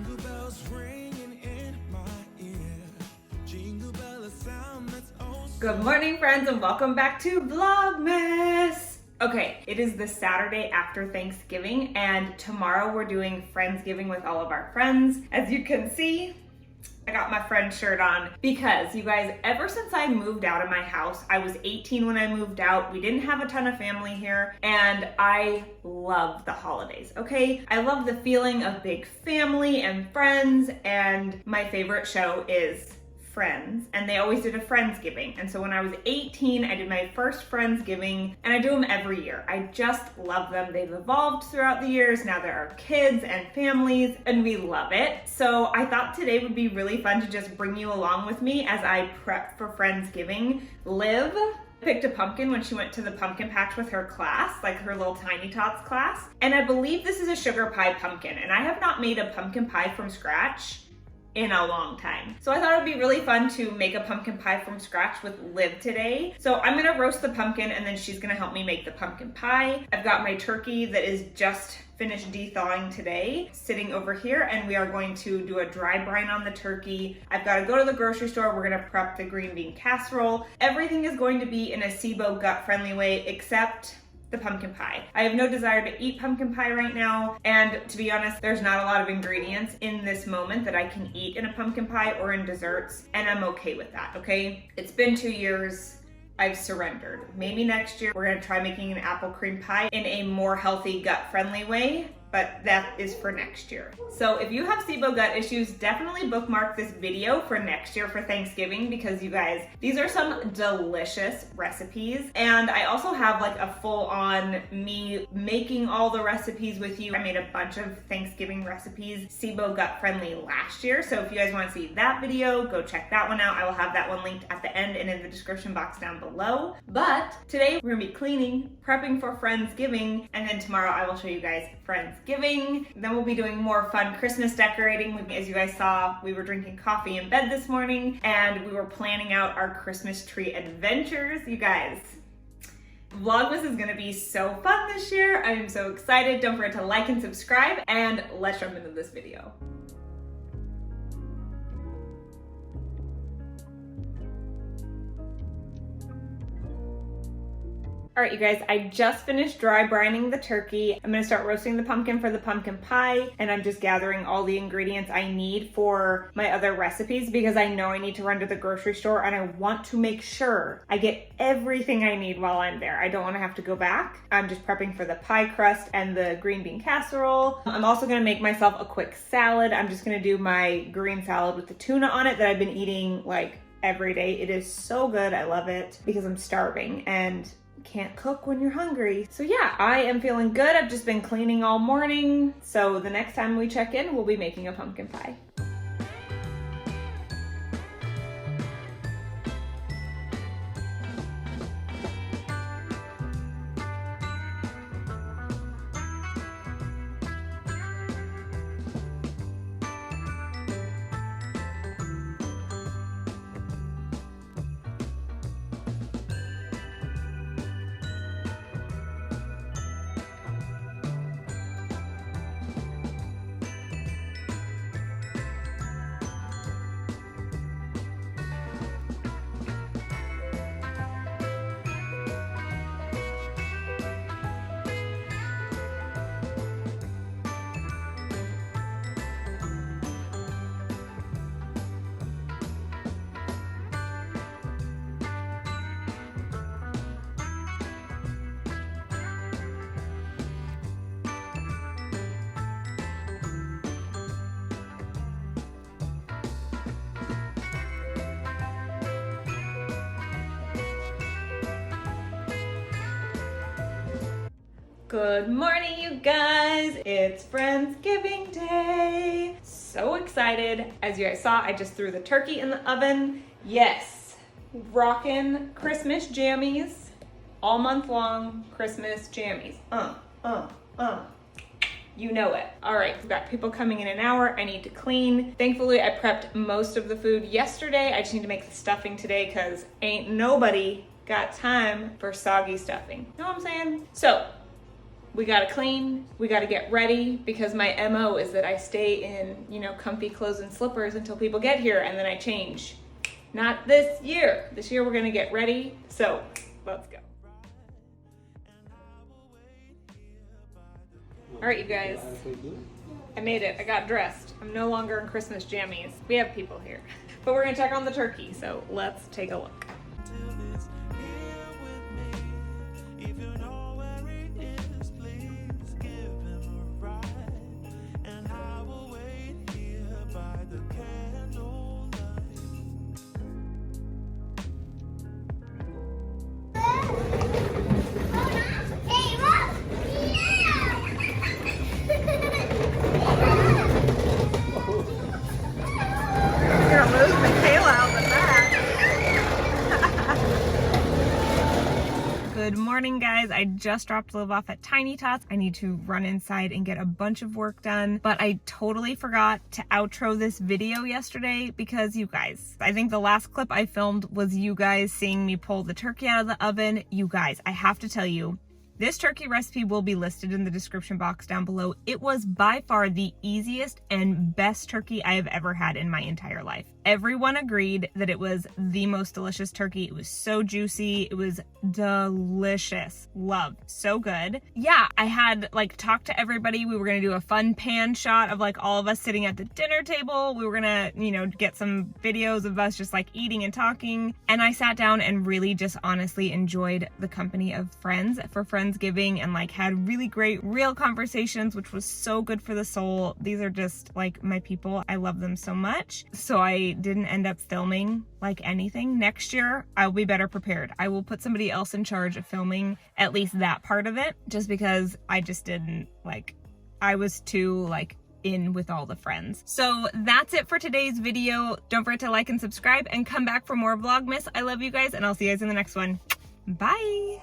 Jingle bells ringing in my ear. Jingle bell, a sound that's oh so. Good morning, friends, and welcome back to Vlogmas. Okay, it is the Saturday after Thanksgiving, and tomorrow we're doing Friendsgiving with all of our friends. As you can see, I got my friend shirt on because, you guys, ever since I moved out of my house, I was 18 when I moved out. We didn't have a ton of family here, and I love the holidays, okay? I love the feeling of big family and friends, and my favorite show is Friends, and they always did a Friendsgiving. And so when I was 18, I did my first Friendsgiving, and I do them every year. I just love them. They've evolved throughout the years. Now there are kids and families, and we love it. So I thought today would be really fun to just bring you along with me as I prep for Friendsgiving. Liv picked a pumpkin when she went to the pumpkin patch with her class, like her little Tiny Tots class. And I believe this is a sugar pie pumpkin, and I have not made a pumpkin pie from scratch in a long time. So I thought it'd be really fun to make a pumpkin pie from scratch with Liv today. So I'm gonna roast the pumpkin, and then she's gonna help me make the pumpkin pie. I've got my turkey that is just finished de-thawing today, sitting over here, and we are going to do a dry brine on the turkey. I've got to go to the grocery store. We're gonna prep the green bean casserole. Everything is going to be in a SIBO Gut Friendly way, except the pumpkin pie. I have no desire to eat pumpkin pie right now, and to be honest, there's not a lot of ingredients in this moment that I can eat in a pumpkin pie or in desserts, and I'm okay with that, okay? It's been 2 years. I've surrendered. Maybe next year we're gonna try making an apple cream pie in a more healthy, gut-friendly way, but that is for next year. So if you have SIBO gut issues, definitely bookmark this video for next year for Thanksgiving, because you guys, these are some delicious recipes. And I also have like a full-on me making all the recipes with you. I made a bunch of Thanksgiving recipes, SIBO Gut Friendly, last year. So if you guys wanna see that video, go check that one out. I will have that one linked at the end and in the description box down below. But today we're gonna be cleaning, prepping for Friendsgiving, and then tomorrow I will show you guys Friendsgiving. Then we'll be doing more fun Christmas decorating. As you guys saw, we were drinking coffee in bed this morning, and we were planning out our Christmas tree adventures. You guys, Vlogmas is gonna be so fun this year. I am so excited. Don't forget to like and subscribe, and let's jump into this video. All right, you guys, I just finished dry brining the turkey. I'm gonna start roasting the pumpkin for the pumpkin pie, and I'm just gathering all the ingredients I need for my other recipes, because I know I need to run to the grocery store, and I want to make sure I get everything I need while I'm there. I don't wanna have to go back. I'm just prepping for the pie crust and the green bean casserole. I'm also gonna make myself a quick salad. I'm just gonna do my green salad with the tuna on it that I've been eating like every day. It is so good, I love it, because I'm starving and can't cook when you're hungry. So yeah, I am feeling good. I've just been cleaning all morning. So the next time we check in, we'll be making a pumpkin pie. Good morning, you guys. It's Friendsgiving Day. So excited. As you guys saw, I just threw the turkey in the oven. Yes, rockin' Christmas jammies. All month long, Christmas jammies. You know it. All right, we've got people coming in an hour. I need to clean. Thankfully, I prepped most of the food yesterday. I just need to make the stuffing today because ain't nobody got time for soggy stuffing. You know what I'm saying? So, we gotta clean, we gotta get ready, because my MO is that I stay in, you know, comfy clothes and slippers until people get here and then I change. Not this year. This year we're gonna get ready. So let's go. All right, you guys, I made it. I got dressed. I'm no longer in Christmas jammies. We have people here, but we're gonna check on the turkey. So let's take a look. Good morning, guys. I just dropped Liv off at Tiny Tots. I need to run inside and get a bunch of work done, but I totally forgot to outro this video yesterday because you guys, I think the last clip I filmed was you guys seeing me pull the turkey out of the oven. You guys, I have to tell you, this turkey recipe will be listed in the description box down below. It was by far the easiest and best turkey I have ever had in my entire life. Everyone agreed that it was the most delicious turkey. It was so juicy. It was delicious. Love. So good. Yeah, I had like talked to everybody. We were going to do a fun pan shot of like all of us sitting at the dinner table. We were going to, you know, get some videos of us just like eating and talking. And I sat down and really just honestly enjoyed the company of friends for Friendsgiving and like had really great real conversations, which was so good for the soul. These are just like my people. I love them so much. So I didn't end up filming like anything. Next year, I'll be better prepared. I will put somebody else in charge of filming at least that part of it, just because I just didn't like, I was too like in with all the friends. So that's it for today's video. Don't forget to like and subscribe and come back for more Vlogmas. I love you guys and I'll see you guys in the next one. Bye.